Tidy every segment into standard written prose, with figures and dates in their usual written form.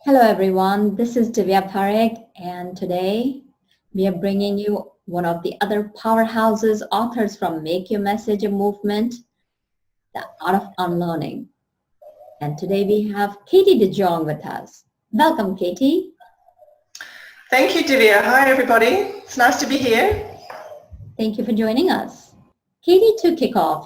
Hello everyone, this is Divya Parekh, and today we are bringing you one of the other powerhouses, authors from Make Your Message a Movement, The Art of Unlearning. And today we have Katie De Jong with us. Welcome, Katie. Thank you, Divya. Hi everybody. It's nice to be here. Thank you for joining us. Katie, to kick off,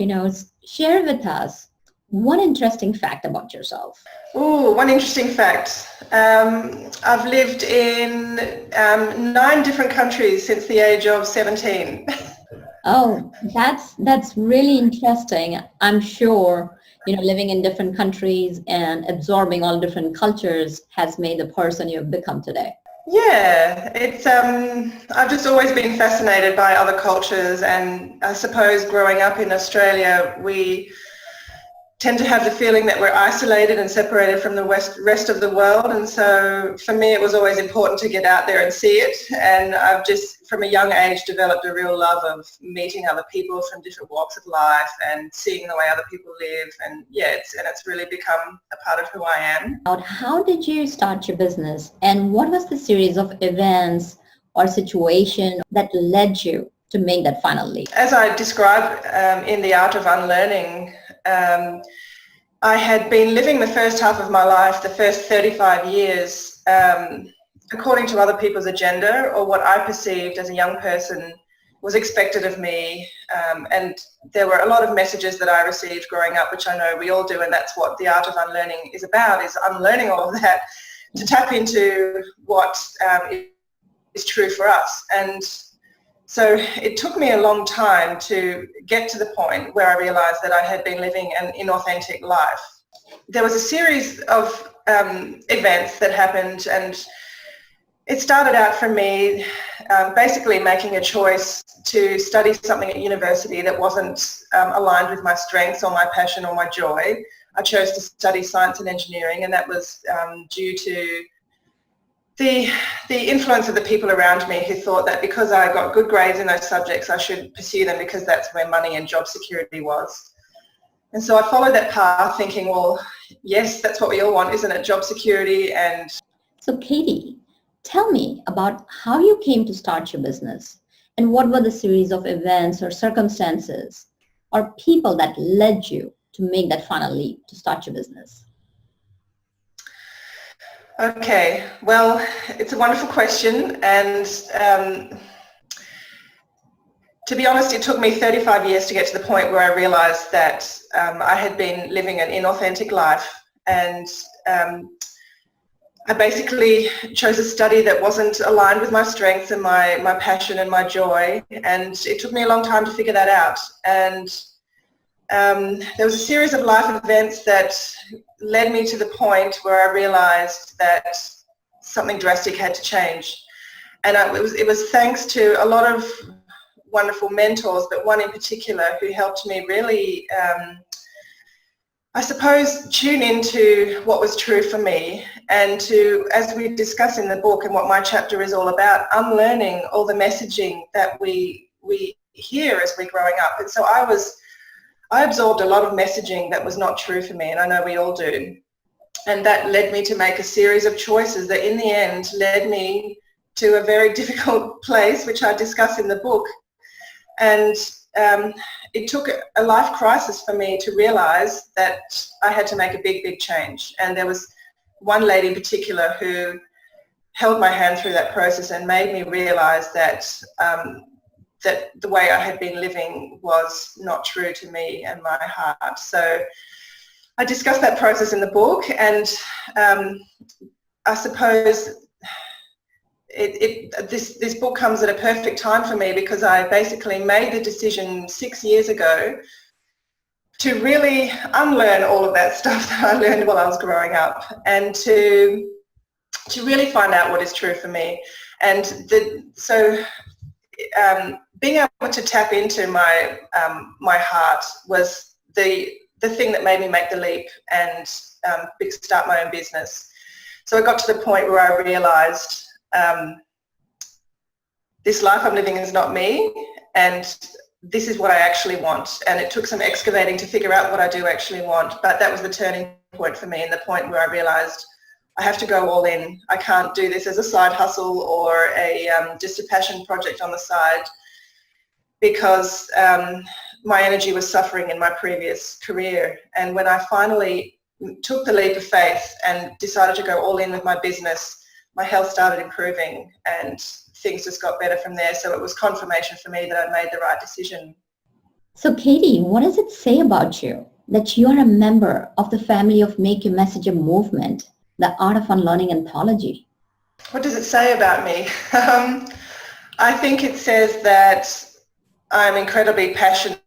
share with us one interesting fact about yourself. Ooh, one interesting fact. I've lived in 9 different countries since the age of 17. Oh, that's really interesting. I'm sure, living in different countries and absorbing all different cultures has made the person you've become today. Yeah, it's I've just always been fascinated by other cultures, and I suppose growing up in Australia, we tend to have the feeling that we're isolated and separated from the rest of the world, and so for me it was always important to get out there and see it, and I've just from a young age developed a real love of meeting other people from different walks of life and seeing the way other people live, and it's really become a part of who I am. How did you start your business, and what was the series of events or situation that led you to make that final leap? As I describe in The Art of Unlearning, I had been living the first half of my life, the first 35 years, according to other people's agenda, or what I perceived as a young person was expected of me. And there were a lot of messages that I received growing up, which I know we all do, and that's what The Art of Unlearning is about, is unlearning all of that to tap into what is true for us. And so it took me a long time to get to the point where I realized that I had been living an inauthentic life. There was a series of events that happened, and it started out for me basically making a choice to study something at university that wasn't aligned with my strengths or my passion or my joy. I chose to study science and engineering, and that was due to the influence of the people around me who thought that because I got good grades in those subjects, I should pursue them because that's where money and job security was. And so I followed that path thinking, well, yes, that's what we all want, isn't it? Job security. And so Katie, tell me about how you came to start your business, and what were the series of events or circumstances or people that led you to make that final leap to start your business? Okay, well, it's a wonderful question, and to be honest, it took me 35 years to get to the point where I realized that I had been living an inauthentic life, and I basically chose a study that wasn't aligned with my strengths and my passion and my joy, and it took me a long time to figure that out. And there was a series of life events that led me to the point where I realized that something drastic had to change. And it was thanks to a lot of wonderful mentors, but one in particular who helped me really, I suppose, tune into what was true for me, and to, as we discuss in the book and what my chapter is all about, unlearning all the messaging that we hear as we're growing up. And so I absorbed a lot of messaging that was not true for me, and I know we all do. And that led me to make a series of choices that in the end led me to a very difficult place, which I discuss in the book. And it took a life crisis for me to realize that I had to make a big, big change. And there was one lady in particular who held my hand through that process and made me realize that that the way I had been living was not true to me and my heart. So I discussed that process in the book, and I suppose this book comes at a perfect time for me, because I basically made the decision 6 years ago to really unlearn all of that stuff that I learned while I was growing up, and to really find out what is true for me. And being able to tap into my heart was the thing that made me make the leap and start my own business. So I got to the point where I realized this life I'm living is not me, and this is what I actually want. And it took some excavating to figure out what I do actually want, but that was the turning point for me, and the point where I realized I have to go all in. I can't do this as a side hustle or just a passion project on the side, because my energy was suffering in my previous career. And when I finally took the leap of faith and decided to go all in with my business, my health started improving and things just got better from there. So it was confirmation for me that I'd made the right decision. So Katie, what does it say about you that you are a member of the family of Make Your Message a Movement, the Art of Unlearning anthology? What does it say about me? I think it says that I'm incredibly passionate,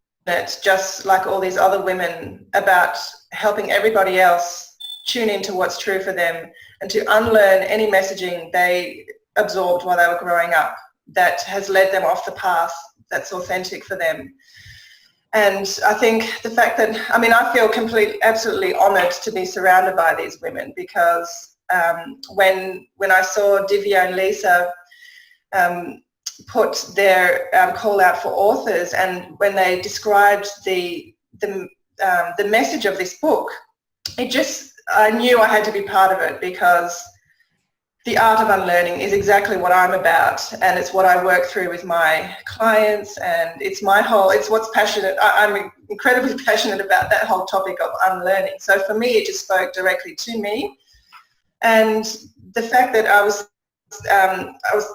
just like all these other women, about helping everybody else tune into what's true for them and to unlearn any messaging they absorbed while they were growing up that has led them off the path that's authentic for them. And I think the fact that, I feel absolutely honoured to be surrounded by these women, because when I saw Divya and Lisa put their call out for authors, and when they described the message of this book, I knew I had to be part of it, because the art of unlearning is exactly what I'm about, and it's what I work through with my clients, and it's what's passionate. I'm incredibly passionate about that whole topic of unlearning. So for me, it just spoke directly to me. And the fact that I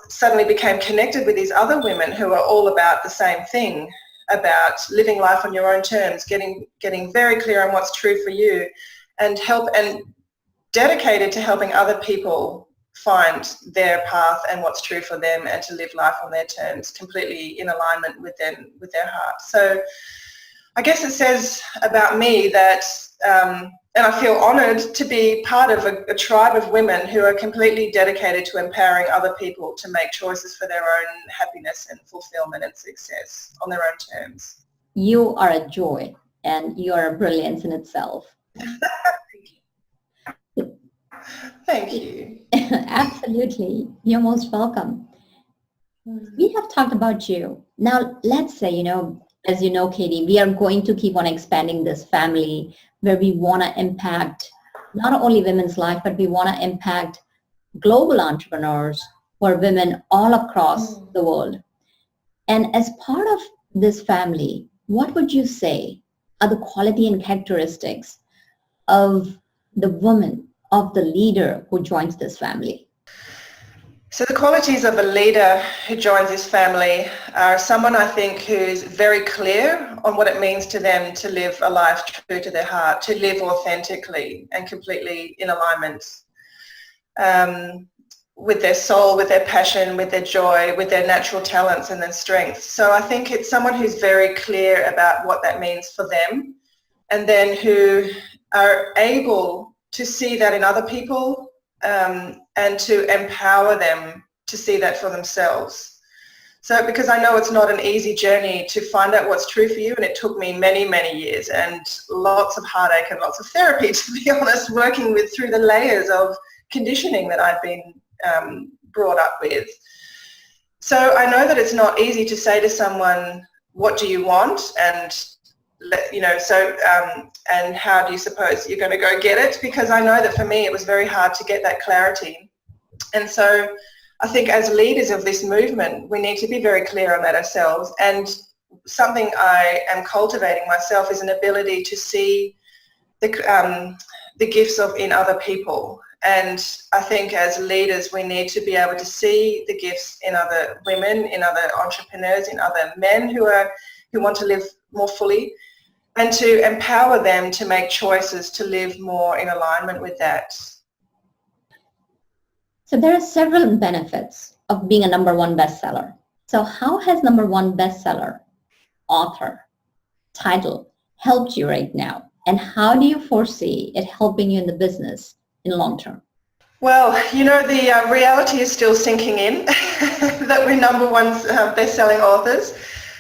suddenly became connected with these other women who are all about the same thing, about living life on your own terms, getting very clear on what's true for you, and dedicated to helping other people find their path and what's true for them, and to live life on their terms, completely in alignment with their heart. So I guess it says about me that, and I feel honoured to be part of a tribe of women who are completely dedicated to empowering other people to make choices for their own happiness and fulfillment and success on their own terms. You are a joy, and you are a brilliance in itself. Thank you. Absolutely. You're most welcome. We have talked about you. Now, let's say, as you know, Katie, we are going to keep on expanding this family where we want to impact not only women's life, but we want to impact global entrepreneurs who are women all across the world. And as part of this family, what would you say are the quality and characteristics of the woman, of the leader who joins this family? So the qualities of a leader who joins this family are someone, I think, who's very clear on what it means to them to live a life true to their heart, to live authentically and completely in alignment with their soul, with their passion, with their joy, with their natural talents and their strengths. So I think it's someone who's very clear about what that means for them, and then who are able to see that in other people, and to empower them to see that for themselves. So because I know it's not an easy journey to find out what's true for you, and it took me many, many years and lots of heartache and lots of therapy, to be honest, working through the layers of conditioning that I've been brought up with. So I know that it's not easy to say to someone, what do you want? And and how do you suppose you're going to go get it? Because I know that for me it was very hard to get that clarity. And so I think as leaders of this movement, we need to be very clear on that ourselves. And something I am cultivating myself is an ability to see the gifts in other people. And I think as leaders, we need to be able to see the gifts in other women, in other entrepreneurs, in other men who want to live more fully, and to empower them to make choices to live more in alignment with that. So there are several benefits of being a #1 bestseller. So how has #1 bestseller, author, title helped you right now? And how do you foresee it helping you in the business in the long term? Well, the reality is still sinking in that we're #1 best-selling authors,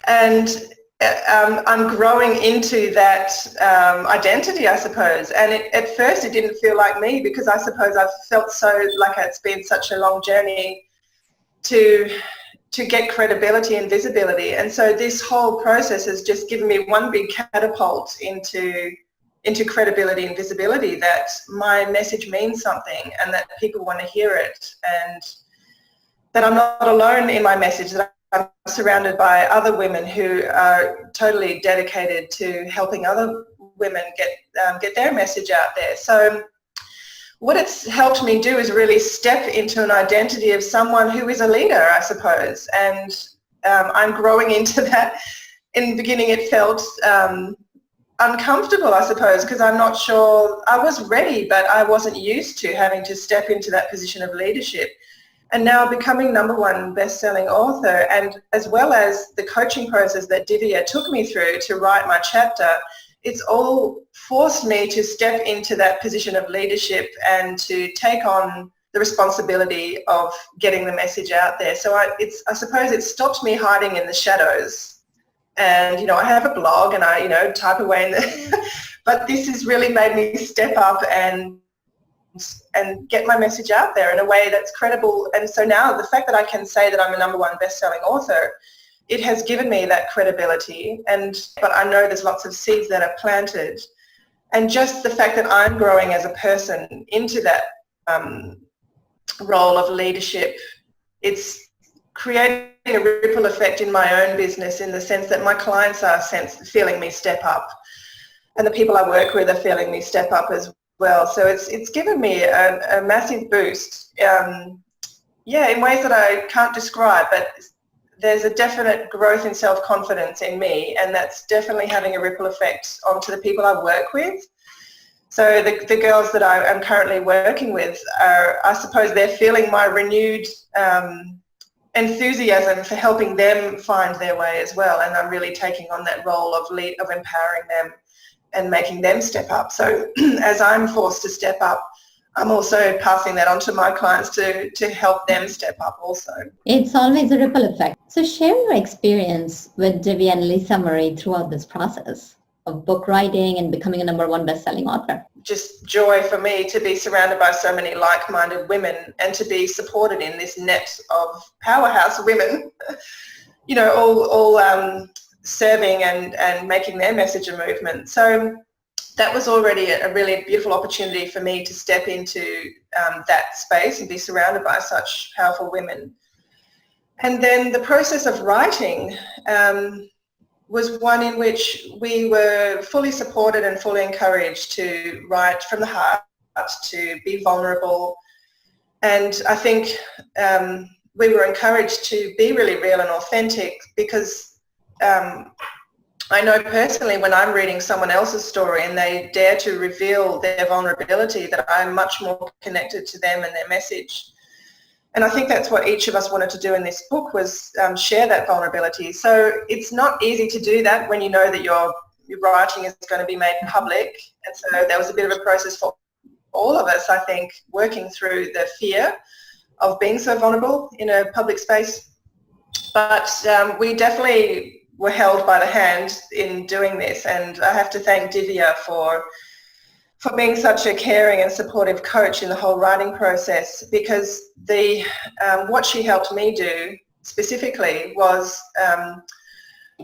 and I'm growing into that identity, I suppose. And at first it didn't feel like me, because I suppose I've felt so like it's been such a long journey to get credibility and visibility. And so this whole process has just given me one big catapult into into credibility and visibility, that my message means something and that people want to hear it, and that I'm not alone in my message, that I'm surrounded by other women who are totally dedicated to helping other women get their message out there. So what it's helped me do is really step into an identity of someone who is a leader, I suppose, and I'm growing into that. In the beginning it felt uncomfortable, I suppose, because I'm not sure, I was ready, but I wasn't used to having to step into that position of leadership. And now becoming #1 best-selling author, and as well as the coaching process that Divya took me through to write my chapter, it's all forced me to step into that position of leadership and to take on the responsibility of getting the message out there. So I suppose it stopped me hiding in the shadows. And, you know, I have a blog and I, you know, type away in the but this has really made me step up and get my message out there in a way that's credible. And so now the fact that I can say that I'm a #1 best-selling author, it has given me that credibility. But I know there's lots of seeds that are planted, and just the fact that I'm growing as a person into that role of leadership, it's creating a ripple effect in my own business, in the sense that my clients are feeling me step up, and the people I work with are feeling me step up as well. So it's given me a massive boost, in ways that I can't describe, but there's a definite growth in self-confidence in me, and that's definitely having a ripple effect onto the people I work with. So the girls that I am currently working with are, I suppose, they're feeling my renewed enthusiasm for helping them find their way as well, and I'm really taking on that role of empowering them and making them step up. So as I'm forced to step up, I'm also passing that on to my clients to help them step up also. It's always a ripple effect. So share your experience with Divya and Lisa Marie throughout this process of book writing and becoming a #1 best-selling author. Just joy for me to be surrounded by so many like-minded women and to be supported in this net of powerhouse women, you know, all serving and making their message a movement. So that was already a really beautiful opportunity for me to step into that space and be surrounded by such powerful women. And then the process of writing was one in which we were fully supported and fully encouraged to write from the heart, to be vulnerable. And I think we were encouraged to be really real and authentic, because I know personally when I'm reading someone else's story and they dare to reveal their vulnerability, that I'm much more connected to them and their message. And I think that's what each of us wanted to do in this book, was share that vulnerability. So it's not easy to do that when you know that your writing is going to be made public. And so there was a bit of a process for all of us, I think, working through the fear of being so vulnerable in a public space. But we definitely were held by the hand in doing this, and I have to thank Divya for being such a caring and supportive coach in the whole writing process, because what she helped me do specifically was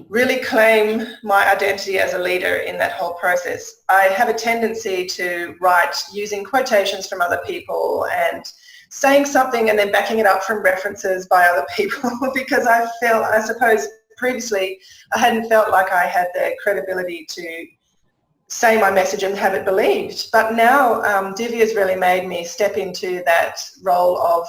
really claim my identity as a leader in that whole process. I have a tendency to write using quotations from other people and saying something and then backing it up from references by other people because I suppose previously I hadn't felt like I had the credibility to say my message and have it believed. But now Divya's really made me step into that role of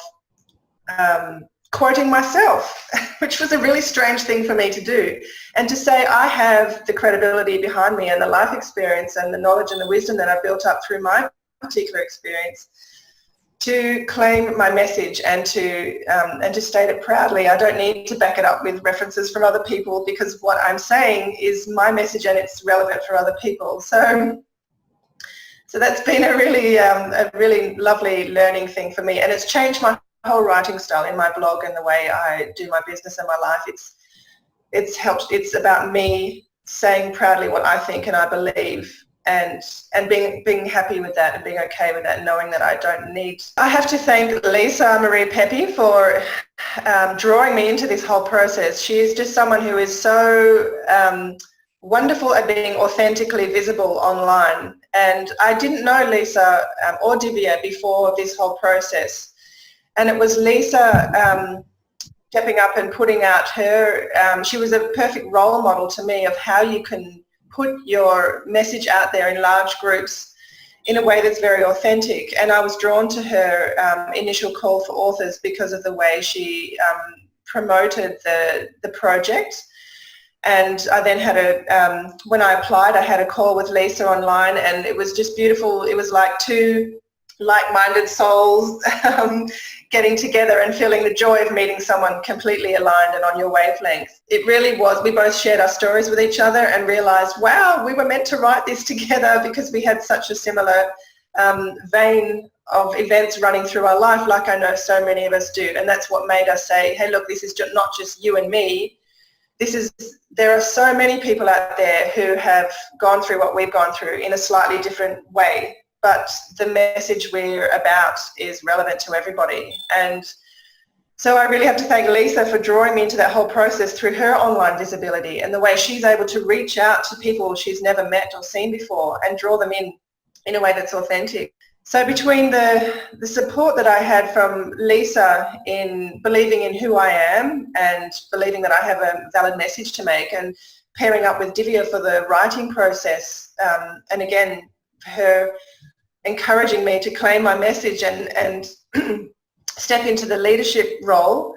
quoting myself, which was a really strange thing for me to do. And to say I have the credibility behind me and the life experience and the knowledge and the wisdom that I've built up through my particular experience to claim my message and to state it proudly. I don't need to back it up with references from other people, because what I'm saying is my message and it's relevant for other people. So that's been a really lovely learning thing for me, and it's changed my whole writing style in my blog and the way I do my business and my life. It's helped. It's about me saying proudly what I think and I believe, and being happy with that and being okay with that, knowing that I don't need. I have to thank Lisa Marie Pepe for drawing me into this whole process. She is just someone who is so wonderful at being authentically visible online. And I didn't know Lisa or Divya before this whole process. And it was Lisa stepping up and putting out her, she was a perfect role model to me of how you can put your message out there in large groups in a way that's very authentic. And I was drawn to her initial call for authors because of the way she promoted the project. And I then had when I applied, I had a call with Lisa online, and it was just beautiful. It was like two like-minded souls getting together and feeling the joy of meeting someone completely aligned and on your wavelength. It really was. We both shared our stories with each other and realized, wow, we were meant to write this together because we had such a similar vein of events running through our life, like I know so many of us do. And that's what made us say, hey, look, this is not just you and me. There are so many people out there who have gone through what we've gone through in a slightly different way. But the message we're about is relevant to everybody. And so I really have to thank Lisa for drawing me into that whole process through her online visibility and the way she's able to reach out to people she's never met or seen before and draw them in a way that's authentic. So between the support that I had from Lisa in believing in who I am and believing that I have a valid message to make, and pairing up with Divya for the writing process, and again, her encouraging me to claim my message and step into the leadership role,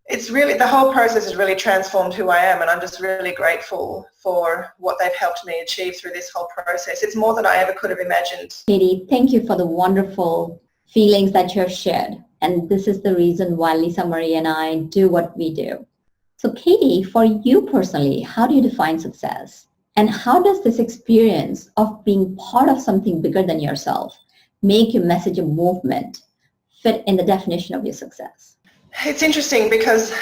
it's really, the whole process has really transformed who I am, and I'm just really grateful for what they've helped me achieve through this whole process. It's more than I ever could have imagined. Katie, thank you for the wonderful feelings that you have shared. And this is the reason why Lisa Marie and I do what we do. So Katie, for you personally, how do you define success? And how does this experience of being part of something bigger than yourself make your message a movement fit in the definition of your success? It's interesting because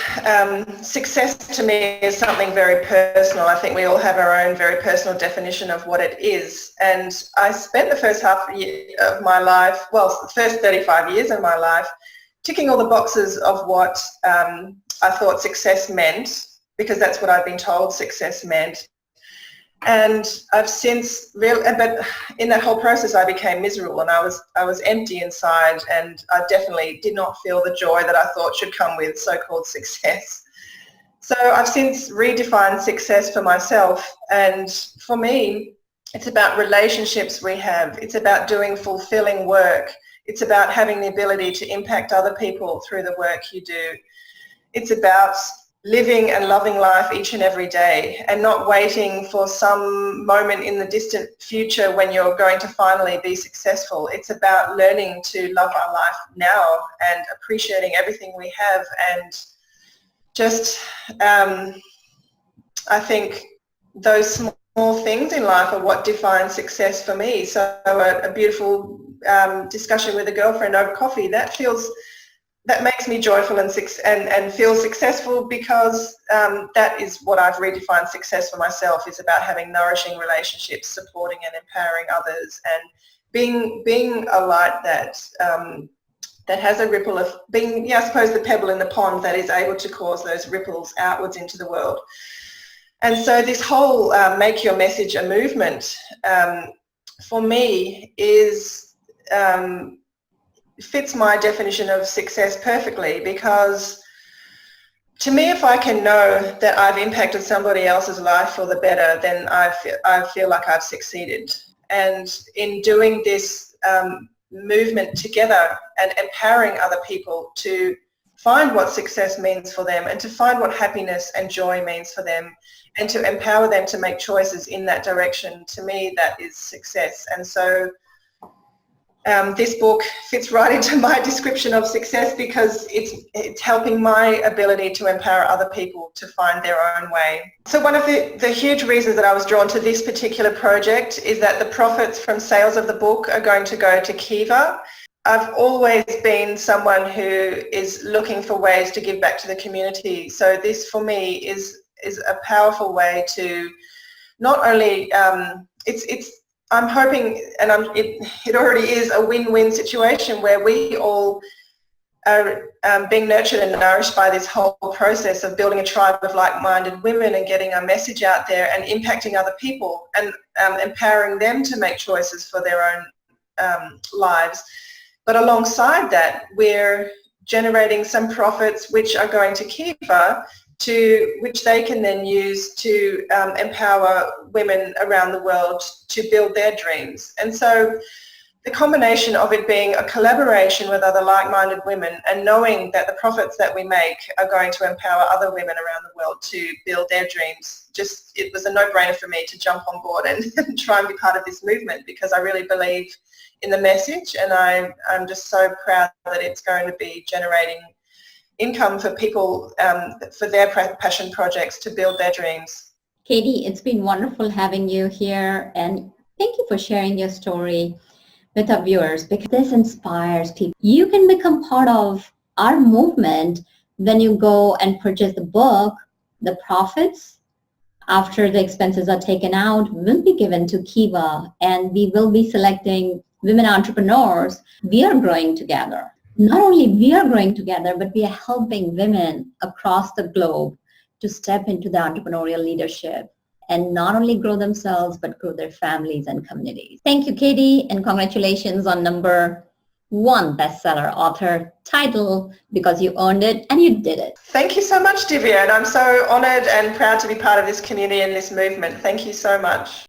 success to me is something very personal. I think we all have our own very personal definition of what it is. And I spent the first half of my life, well, the first 35 years of my life, ticking all the boxes of what I thought success meant, because that's what I've been told success meant. And I've since but in that whole process I became miserable, and I was empty inside, and I definitely did not feel the joy that I thought should come with so-called success. So I've since redefined success for myself, and for me it's about relationships we have, it's about doing fulfilling work, it's about having the ability to impact other people through the work you do. It's about living and loving life each and every day, and not waiting for some moment in the distant future when you're going to finally be successful. It's about learning to love our life now and appreciating everything we have, and just I think those small things in life are what define success for me. So a beautiful discussion with a girlfriend over coffee, that makes me joyful and feel successful, because that is what I've redefined success for myself, is about having nourishing relationships, supporting and empowering others, and being a light that has a ripple of being, I suppose, the pebble in the pond that is able to cause those ripples outwards into the world. And so this whole make your message a movement for me is fits my definition of success perfectly, because to me, if I can know that I've impacted somebody else's life for the better, then I feel like I've succeeded. And in doing this movement together and empowering other people to find what success means for them, and to find what happiness and joy means for them, and to empower them to make choices in that direction, to me that is success. And so this book fits right into my description of success, because it's helping my ability to empower other people to find their own way. So one of the huge reasons that I was drawn to this particular project is that the profits from sales of the book are going to go to Kiva. I've always been someone who is looking for ways to give back to the community. So this for me is a powerful way to not only, I'm hoping, and it already is, a win-win situation where we all are being nurtured and nourished by this whole process of building a tribe of like-minded women and getting our message out there and impacting other people and empowering them to make choices for their own lives. But alongside that, we're generating some profits which are going to Kiva, which they can then use to empower women around the world to build their dreams. And so the combination of it being a collaboration with other like-minded women and knowing that the profits that we make are going to empower other women around the world to build their dreams, it was a no-brainer for me to jump on board and try and be part of this movement, because I really believe in the message, and I'm just so proud that it's going to be generating income for people for their passion projects to build their dreams. Katie, it's been wonderful having you here, and thank you for sharing your story with our viewers, because this inspires people. You can become part of our movement when you go and purchase the book. The profits, after the expenses are taken out, will be given to Kiva, and we will be selecting women entrepreneurs. We are growing together. Not only we are growing together, but we are helping women across the globe to step into the entrepreneurial leadership and not only grow themselves, but grow their families and communities. Thank you, Katie, and congratulations on #1 bestseller author title, because you earned it and you did it. Thank you so much, Divya, and I'm so honoured and proud to be part of this community and this movement. Thank you so much.